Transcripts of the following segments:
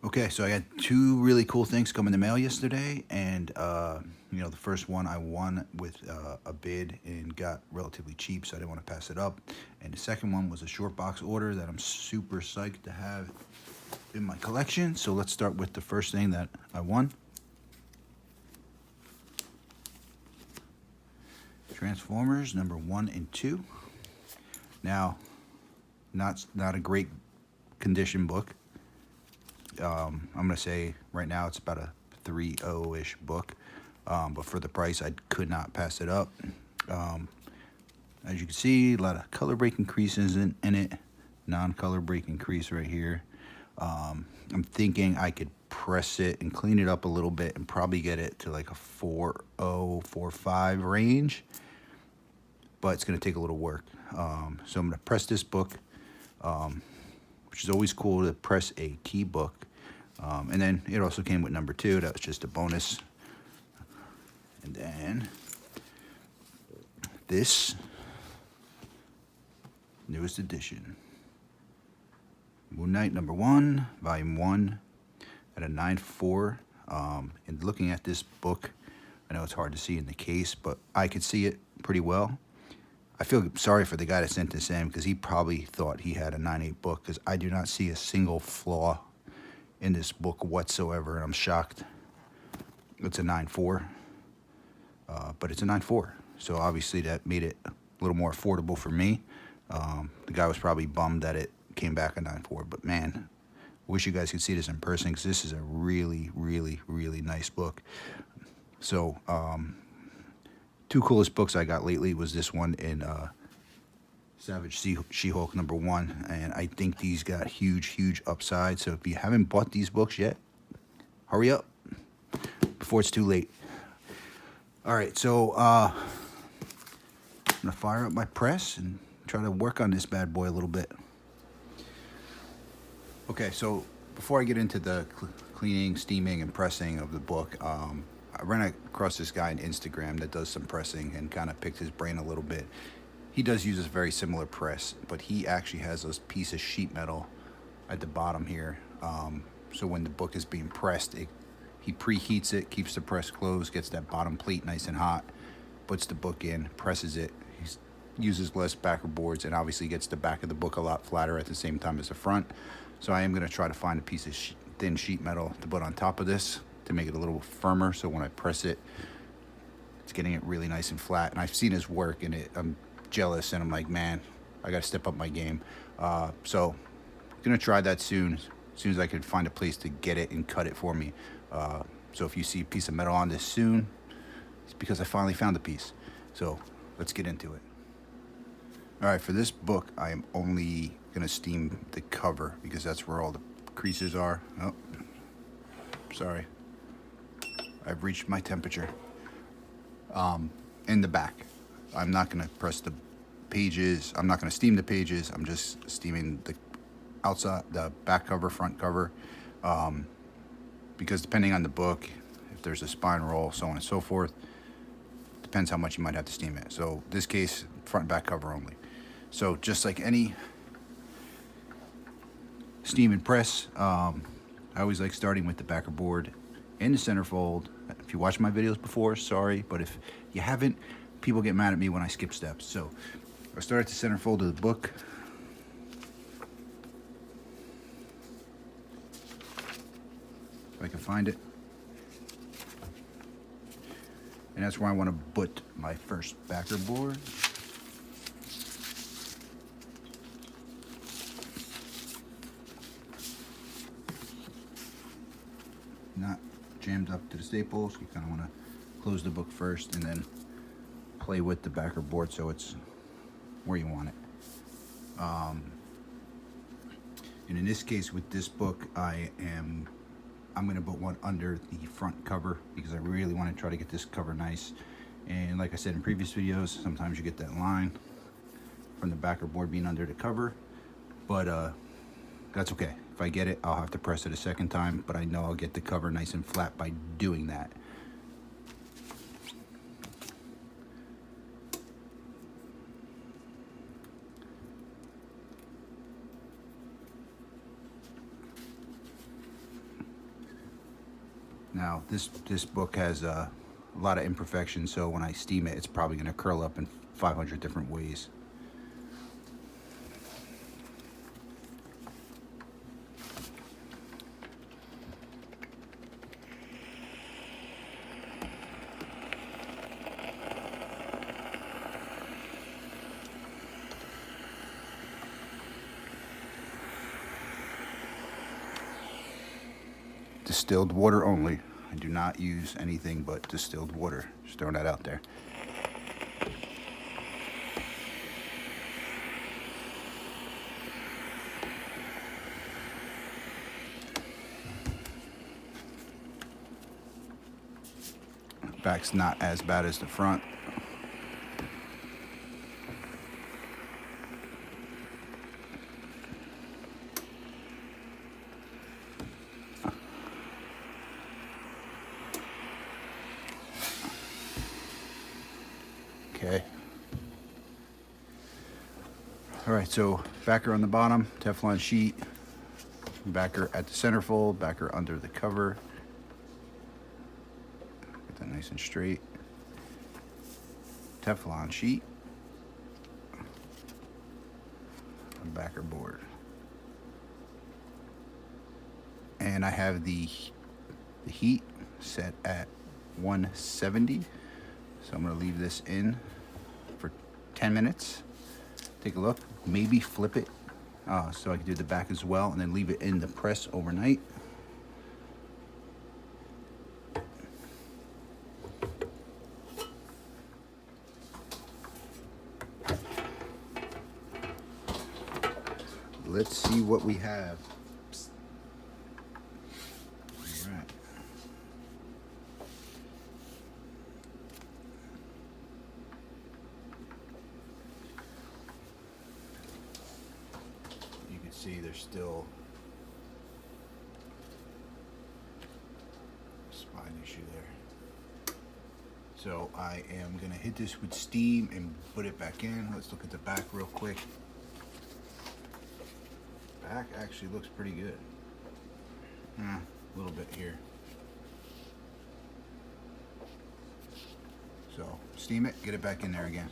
Okay, so I got two really cool things come in the mail yesterday, and the first one I won with a bid and got relatively cheap, so I didn't want to pass it up. And the second one was a short box order that I'm super psyched to have in my collection. So let's start with the first thing that I won. Transformers number 1 and 2. Now, not a great condition book. I'm going to say right now it's about a 3.0-ish book. But for the price, I could not pass it up. As you can see, a lot of color break increases in it. Non-color break increase right here. I'm thinking I could press it and clean it up a little bit and probably get it to like a 4.0, 4.5 range. But it's going to take a little work. So I'm going to press this book, which is always cool to press a key book. And then it also came with number 2. That was just a bonus. And then this newest edition, Moon Knight number 1, volume 1, at a 9.4. And looking at this book, I know it's hard to see in the case, but I could see it pretty well. I feel sorry for the guy that sent this in because he probably thought he had a 9.8 book, because I do not see a single flaw in this book whatsoever, and I'm shocked. It's a 9.4, but it's a 9.4, so obviously that made it a little more affordable for me. The guy was probably bummed that it came back a 9.4, but man, I wish you guys could see this in person, because this is a really, really, really nice book. So, two coolest books I got lately was this one in Savage She-Hulk number 1, and I think these got huge upside. So if you haven't bought these books yet, hurry up before it's too late. All right, so I'm gonna fire up my press and try to work on this bad boy a little bit. Okay, so before I get into the cleaning, steaming, and pressing of the book, I ran across this guy on Instagram that does some pressing and kind of picked his brain a little bit. He does use a very similar press, but he actually has a piece of sheet metal at the bottom here. So when the book is being pressed, he preheats it, keeps the press closed, gets that bottom plate nice and hot, puts the book in, presses it. He uses less backer boards, and obviously gets the back of the book a lot flatter at the same time as the front. So I am going to try to find a piece of thin sheet metal to put on top of this to make it a little firmer, so when I press it, it's getting it really nice and flat. And I've seen his work, and I'm jealous, and I'm like, man, I got to step up my game. So I'm going to try that soon as I can find a place to get it and cut it for me. So if you see a piece of metal on this soon, it's because I finally found a piece. So let's get into it. All right, for this book, I am only going to steam the cover because that's where all the creases are. Oh, sorry. I've reached my temperature. In the back. I'm not going to press the pages. I'm not going to steam the pages. I'm just steaming the outside, the back cover, front cover. Because depending on the book, if there's a spine roll, so on and so forth, depends how much you might have to steam it. So this case, front and back cover only. So just like any steam and press, I always like starting with the backer board and the centerfold. If you watched my videos before, sorry, but if you haven't, people get mad at me when I skip steps. So I start at the centerfold of the book. If I can find it. And that's where I want to put my first backer board. Not jammed up to the staples. You kind of want to close the book first and then play with the backer board so it's where you want it. And in this case, with this book, I'm going to put one under the front cover because I really want to try to get this cover nice. And like I said in previous videos, sometimes you get that line from the backer board being under the cover, but that's okay. If I get it, I'll have to press it a second time, but I know I'll get the cover nice and flat by doing that. Now this book has a lot of imperfections, so when I steam it, it's probably going to curl up in 500 different ways. Distilled water only. I do not use anything but distilled water. Just throwing that out there. Back's not as bad as the front. Okay. All right, so backer on the bottom, Teflon sheet, backer at the centerfold, backer under the cover. Get that nice and straight. Teflon sheet, and backer board. And I have the heat set at 170. So I'm going to leave this in for 10 minutes. Take a look. Maybe flip it so I can do the back as well, and then leave it in the press overnight. Let's see what we have. All right. You can see there's still a spine issue there. So I am gonna hit this with steam and put it back in. Let's look at the back real quick. Back actually looks pretty good. A little bit here. So steam it, get it back in there again.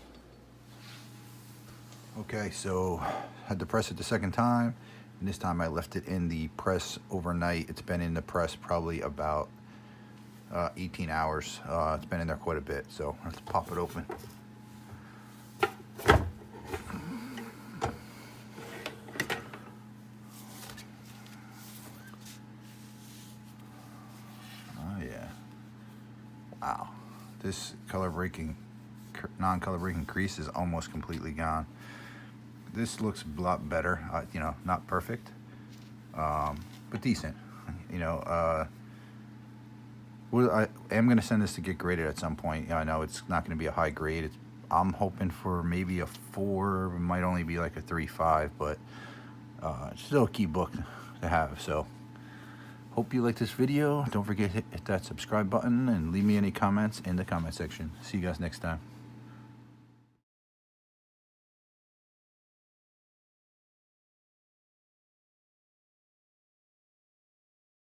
Okay, so had to press it the second time, and this time I left it in the press overnight. It's been in the press probably about 18 hours. It's been in there quite a bit, so let's pop it open. Oh yeah. Wow. This non-color breaking crease is almost completely gone. This looks a lot better, you know, not perfect, but decent. You know, I am going to send this to get graded at some point. I know it's not going to be a high grade. I'm hoping for maybe a 4, it might only be like a 3.5, but it's still a key book to have. So hope you like this video. Don't forget to hit that subscribe button and leave me any comments in the comment section. See you guys next time.